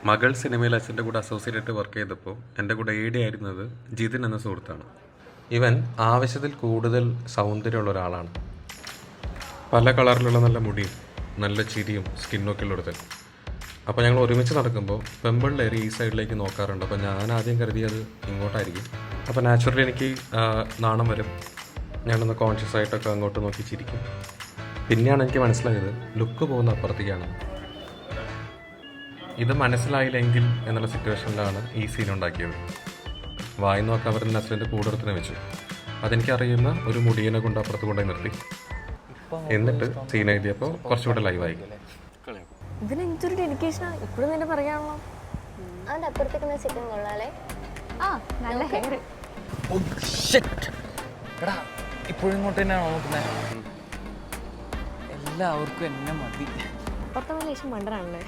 മകൾ സിനിമയിൽ അച്ഛൻ്റെ കൂടെ അസോസിയേറ്റ് വർക്ക് ചെയ്തപ്പോൾ എൻ്റെ കൂടെ എ ഡി ആയിരുന്നത് ജിതിൻ എന്ന സുഹൃത്താണ്. ഇവൻ ആവശ്യത്തിൽ കൂടുതൽ സൗന്ദര്യമുള്ള ഒരാളാണ്. പല കളറിലുള്ള നല്ല മുടിയും നല്ല ചിരിയും സ്കിന്നൊക്കെ ഉള്ളൊരുത്തൻ. അപ്പോൾ ഞങ്ങൾ ഒരുമിച്ച് നടക്കുമ്പോൾ പെമ്പിള്ളേർ ഈ സൈഡിലേക്ക് നോക്കാറുണ്ട്. അപ്പോൾ ഞാൻ ആദ്യം കരുതിയത് ഇങ്ങോട്ടായിരിക്കും. അപ്പോൾ നാച്ചുറലി എനിക്ക് നാണം വരും. ഞാനൊന്ന് കോൺഷ്യസ് ആയിട്ടൊക്കെ അങ്ങോട്ട് നോക്കി ചിരിക്കും. പിന്നെയാണ് എനിക്ക് മനസ്സിലായത് ലുക്ക് പോകുന്ന അപ്പുറത്തേക്കാണ്. ഇത് മനസ്സിലായില്ലെങ്കിൽ എന്നുള്ള സിറ്റുവേഷനിലാണ് ഈ സീൻ ഉണ്ടാക്കിയത്. വായി നോക്കാൻ അവരുടെ അച്ഛൻ്റെ കൂടത്തിന് വെച്ചു. അതെനിക്കറിയുന്ന ഒരു മുടിയനെ കൊണ്ട് അപ്പുറത്ത് കൊണ്ടുപോയി നിർത്തി. എന്നിട്ട് സീൻ എഴുതിയപ്പോൾ കുറച്ചുകൂടെ ലൈവായി. ഇതിനെന്തൊരു ഡെഡിക്കേഷനാണ് ഇപ്പോഴും നിന്നെ പറയാണല്ലോ. അവൻ്റെ അപ്പുറത്തേക്ക് ചിക്കൻ കൊള്ളാലേ. ആ നല്ല ഹെയർ. ഇപ്പോഴും ഇങ്ങോട്ട് തന്നെയാണോ നോക്കുന്നത്? എല്ലാവർക്കും എന്നെ മതി. അപ്പുറത്തെ ലേശം മണ്ടനാണല്ലേ.